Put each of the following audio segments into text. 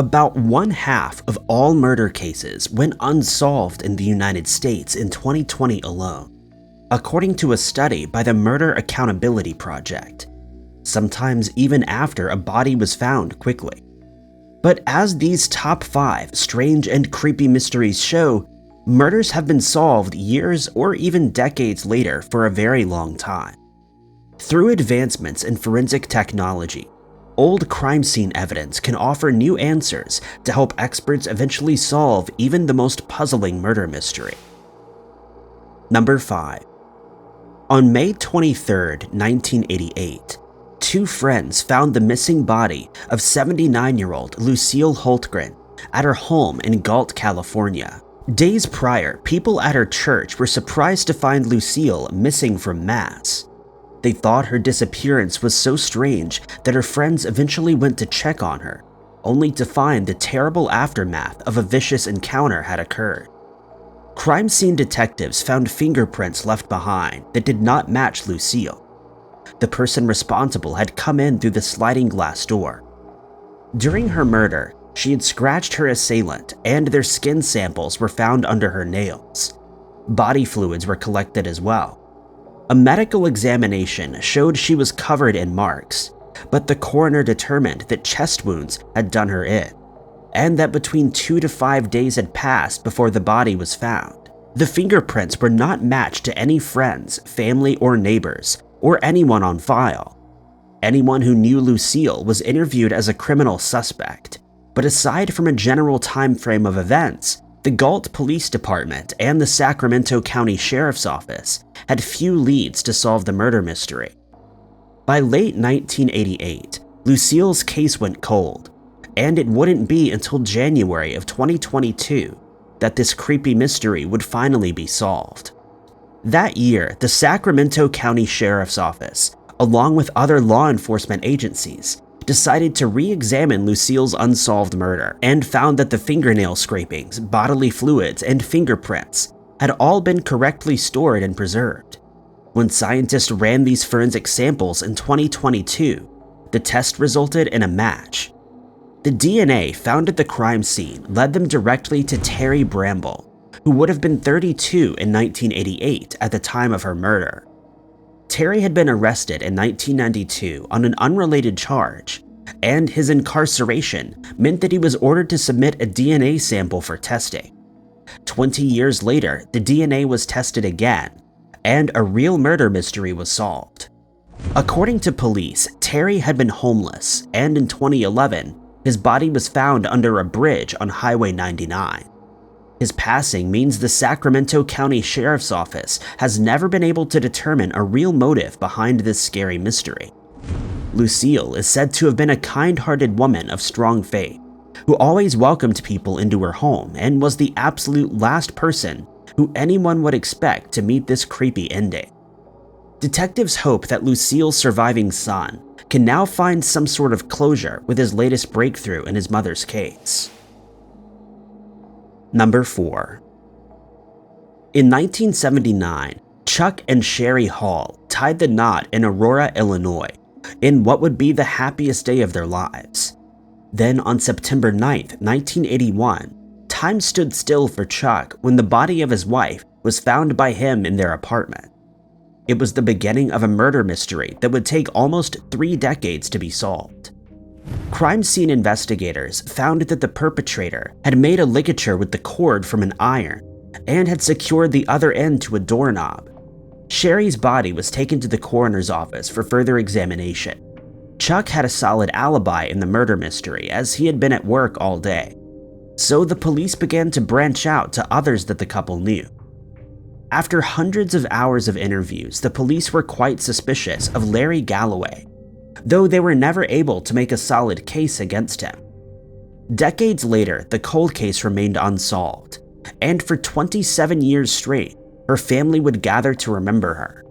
About 1/2 of all murder cases went unsolved in the United States in 2020 alone, according to a study by the Murder Accountability Project, sometimes even after a body was found quickly. But as these top 5 strange and creepy mysteries show, murders have been solved years or even decades later for a very long time. Through advancements in forensic technology, old crime scene evidence can offer new answers to help experts eventually solve even the most puzzling murder mystery. Number 5. On May 23, 1988, 2 friends found the missing body of 79-year-old Lucille HULTGREN at her home in Galt, California. Days prior, people at her church were surprised to find Lucille missing from Mass. They thought her disappearance was so strange that her friends eventually went to check on her, only to find the terrible aftermath of a vicious encounter had occurred. Crime scene detectives found fingerprints left behind that did not match Lucille. The person responsible had come in through the sliding glass door. During her murder, she had scratched her assailant, and their skin samples were found under her nails. Body fluids were collected as well. A medical examination showed she was covered in marks, but the coroner determined that chest wounds had done her in, and that between 2 to 5 days had passed before the body was found. The fingerprints were not matched to any friends, family, or neighbors, or anyone on file. Anyone who knew Lucille was interviewed as a criminal suspect, but aside from a general time frame of events, the Galt Police Department and the Sacramento County Sheriff's Office had few leads to solve the murder mystery. By late 1988, Lucille's case went cold, and it wouldn't be until January of 2022 that this creepy mystery would finally be solved. That year, the Sacramento County Sheriff's Office, along with other law enforcement agencies, decided to re-examine Lucille's unsolved murder and found that the fingernail scrapings, bodily fluids, and fingerprints had all been correctly stored and preserved. When scientists ran these forensic samples in 2022, the test resulted in a match. The DNA found at the crime scene led them directly to Terry Bramble, who would have been 32 in 1988 at the time of her murder. Terry had been arrested in 1992 on an unrelated charge, and his incarceration meant that he was ordered to submit a DNA sample for testing. 20 years later, the DNA was tested again, and a real murder mystery was solved. According to police, Terry had been homeless, and in 2011, his body was found under a bridge on Highway 99. His passing means the Sacramento County Sheriff's Office has never been able to determine a real motive behind this scary mystery. Lucille is said to have been a kind-hearted woman of strong faith, who always welcomed people into her home and was the absolute last person who anyone would expect to meet this creepy ending. Detectives hope that Lucille's surviving son can now find some sort of closure with his latest breakthrough in his mother's case. Number 4. In 1979, Chuck and Sherry Hall tied the knot in Aurora, Illinois, in what would be the happiest day of their lives. Then on September 9, 1981, time stood still for Chuck when the body of his wife was found by him in their apartment. It was the beginning of a murder mystery that would take almost 3 decades to be solved. Crime scene investigators found that the perpetrator had made a ligature with the cord from an iron and had secured the other end to a doorknob. Sherry's body was taken to the coroner's office for further examination. Chuck had a solid alibi in the murder mystery as he had been at work all day, so the police began to branch out to others that the couple knew. After hundreds of hours of interviews, the police were quite suspicious of Larry Galloway, though they were never able to make a solid case against him. Decades later, the cold case remained unsolved, and for 27 years straight, her family would gather to remember her.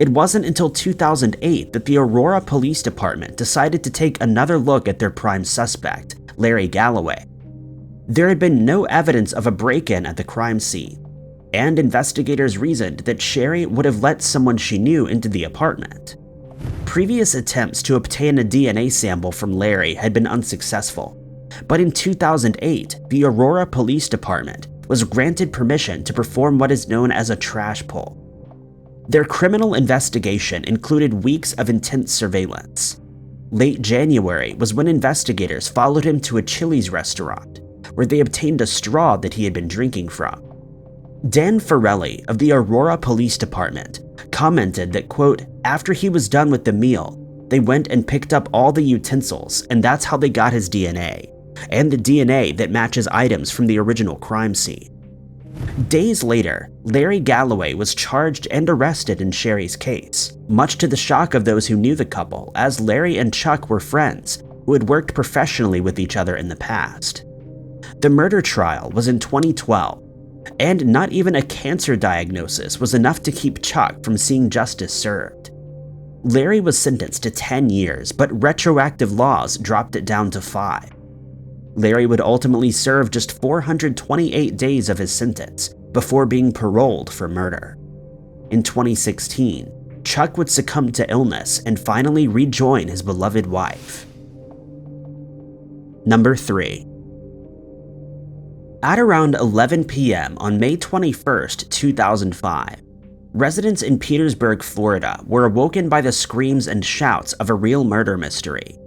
It wasn't until 2008 that the Aurora Police Department decided to take another look at their prime suspect, Larry Galloway. There had been no evidence of a break-in at the crime scene, and investigators reasoned that Sherry would have let someone she knew into the apartment. Previous attempts to obtain a DNA sample from Larry had been unsuccessful, But in 2008, the Aurora Police Department was granted permission to perform what is known as a trash pull. Their criminal investigation included weeks of intense surveillance. Late January was when investigators followed him to a Chili's restaurant, where they obtained a straw that he had been drinking from. Dan Farrelly of the Aurora Police Department commented that, quote, "After he was done with the meal, they went and picked up all the utensils, and that's how they got his DNA, and the DNA that matches items from the original crime scene." Days later, Larry Galloway was charged and arrested in Sherry's case, much to the shock of those who knew the couple, as Larry and Chuck were friends who had worked professionally with each other in the past. The murder trial was in 2012, and not even a cancer diagnosis was enough to keep Chuck from seeing justice served. Larry was sentenced to 10 years, but retroactive laws dropped it down to 5. Larry would ultimately serve just 428 days of his sentence before being paroled for murder. In 2016, Chuck would succumb to illness and finally rejoin his beloved wife. Number 3. At around 11 p.m. on May 21, 2005, residents in Petersburg, Florida were awoken by the screams and shouts of a real murder mystery.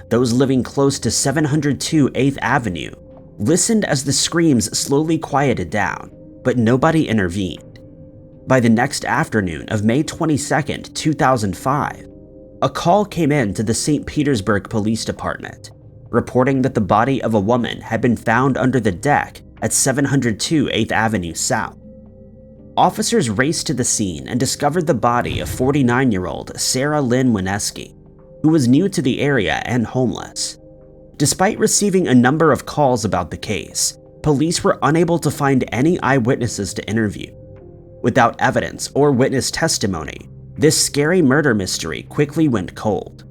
Those living close to 702 8th Avenue listened as the screams slowly quieted down, but nobody intervened. By the next afternoon of May 22, 2005, a call came in to the St. Petersburg Police Department, reporting that the body of a woman had been found under the deck at 702 8th Avenue South. Officers raced to the scene and discovered the body of 49-year-old Sarah Lynn Wineski, who was new to the area and homeless. Despite receiving a number of calls about the case, police were unable to find any eyewitnesses to interview. Without evidence or witness testimony, this scary murder mystery quickly went cold.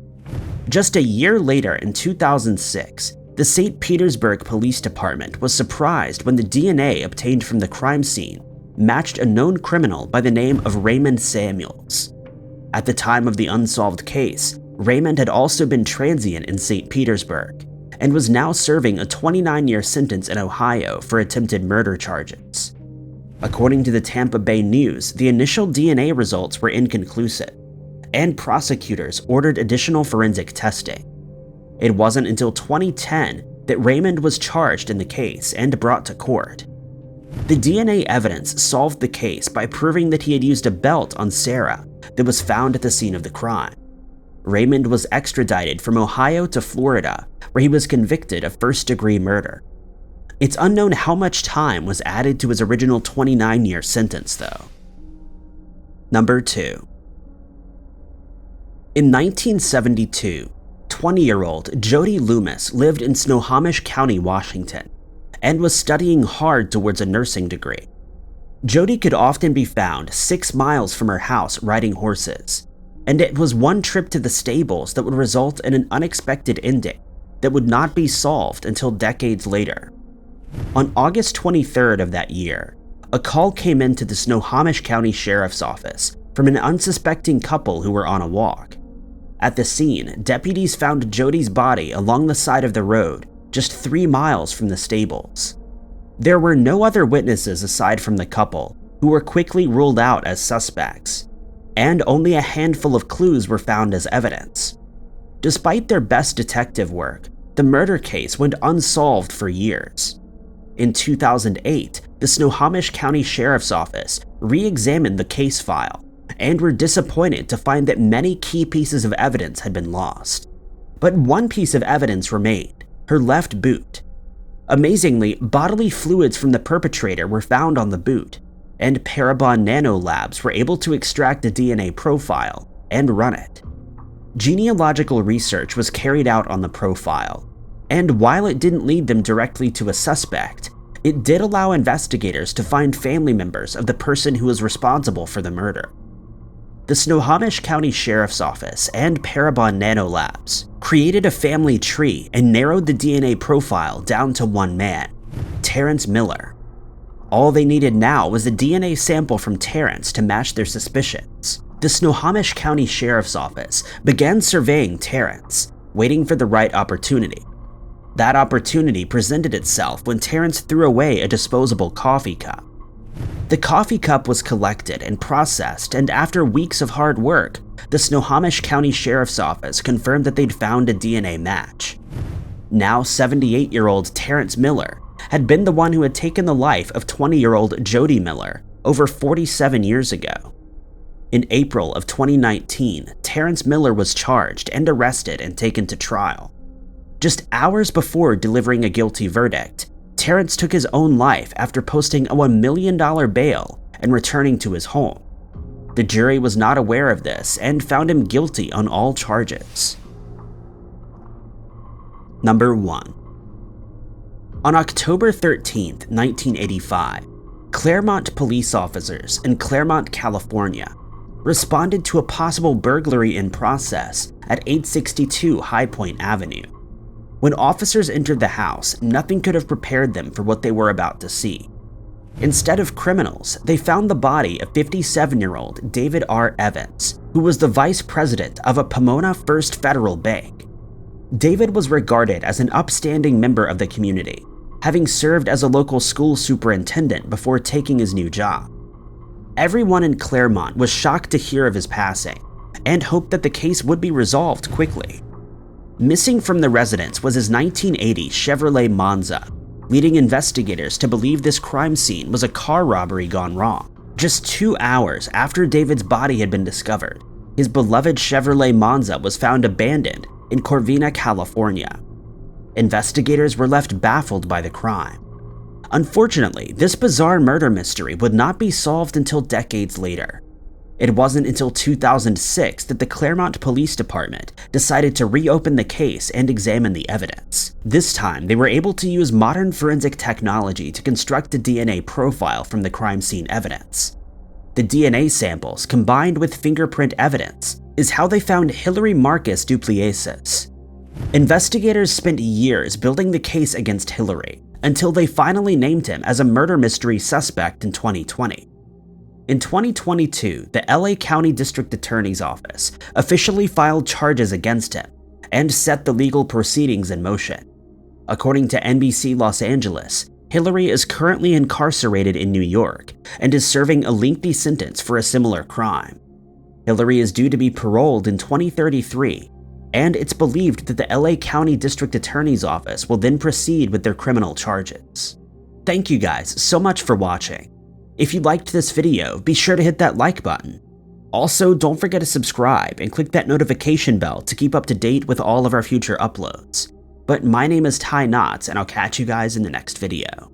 Just a year later, in 2006, the St. Petersburg Police Department was surprised when the DNA obtained from the crime scene matched a known criminal by the name of Raymond Samuels. At the time of the unsolved case, Raymond had also been transient in St. Petersburg and was now serving a 29-year sentence in Ohio for attempted murder charges. According to the Tampa Bay News, the initial DNA results were inconclusive, and prosecutors ordered additional forensic testing. It wasn't until 2010 that Raymond was charged in the case and brought to court. The DNA evidence solved the case by proving that he had used a belt on Sarah that was found at the scene of the crime. Raymond was extradited from Ohio to Florida, where he was convicted of first-degree murder. It's unknown how much time was added to his original 29-year sentence, though. Number 2. In 1972, 20-year-old Jody Loomis lived in Snohomish County, Washington, and was studying hard towards a nursing degree. Jody could often be found 6 miles from her house riding horses, and it was one trip to the stables that would result in an unexpected ending that would not be solved until decades later. On August 23rd of that year, a call came into the Snohomish County Sheriff's Office from an unsuspecting couple who were on a walk. At the scene, deputies found Jody's body along the side of the road, just 3 miles from the stables. There were no other witnesses aside from the couple, who were quickly ruled out as suspects, and only a handful of clues were found as evidence. Despite their best detective work, the murder case went unsolved for years. In 2008, the Snohomish County Sheriff's Office re-examined the case file and were disappointed to find that many key pieces of evidence had been lost. But one piece of evidence remained: her left boot. Amazingly, bodily fluids from the perpetrator were found on the boot, and Parabon Nanolabs were able to extract a DNA profile and run it. Genealogical research was carried out on the profile, and while it didn't lead them directly to a suspect, it did allow investigators to find family members of the person who was responsible for the murder. The Snohomish County Sheriff's Office and Parabon Nanolabs created a family tree and narrowed the DNA profile down to one man, Terrence Miller. All they needed now was a DNA sample from Terrence to match their suspicions. The Snohomish County Sheriff's Office began surveying Terrence, waiting for the right opportunity. That opportunity presented itself when Terrence threw away a disposable coffee cup. The coffee cup was collected and processed, and after weeks of hard work, the Snohomish County Sheriff's Office confirmed that they'd found a DNA match. Now 78-year-old Terrence Miller had been the one who had taken the life of 20-year-old Jody Miller over 47 years ago. In April of 2019, Terrence Miller was charged and arrested and taken to trial. Just hours before delivering a guilty verdict, Terrence took his own life after posting a $1 million bail and returning to his home. The jury was not aware of this and found him guilty on all charges. Number 1. On October 13, 1985, Claremont police officers in Claremont, California, responded to a possible burglary in process at 862 High Point Avenue. When officers entered the house, nothing could have prepared them for what they were about to see. Instead of criminals, they found the body of 57-year-old David R. Evans, who was the vice president of a Pomona First Federal Bank. David was regarded as an upstanding member of the community, having served as a local school superintendent before taking his new job. Everyone in Claremont was shocked to hear of his passing and hoped that the case would be resolved quickly. Missing from the residence was his 1980 Chevrolet Monza, leading investigators to believe this crime scene was a car robbery gone wrong. Just 2 hours after David's body had been discovered, his beloved Chevrolet Monza was found abandoned in Corvina, California. Investigators were left baffled by the crime. Unfortunately, this bizarre murder mystery would not be solved until decades later. It wasn't until 2006 that the Claremont Police Department decided to reopen the case and examine the evidence. This time, they were able to use modern forensic technology to construct a DNA profile from the crime scene evidence. The DNA samples, combined with fingerprint evidence, is how they found Hilary Marcus Duplessis. Investigators spent years building the case against Hilary, until they finally named him as a murder mystery suspect in 2020. In 2022, the LA County District Attorney's Office officially filed charges against him and set the legal proceedings in motion. According to NBC Los Angeles, Hilary is currently incarcerated in New York and is serving a lengthy sentence for a similar crime. Hilary is due to be paroled in 2033, and it's believed that the LA County District Attorney's Office will then proceed with their criminal charges. Thank you guys so much for watching. If you liked this video, be sure to hit that like button. Also, don't forget to subscribe and click that notification bell to keep up to date with all of our future uploads. But my name is Ty Knotts, and I'll catch you guys in the next video.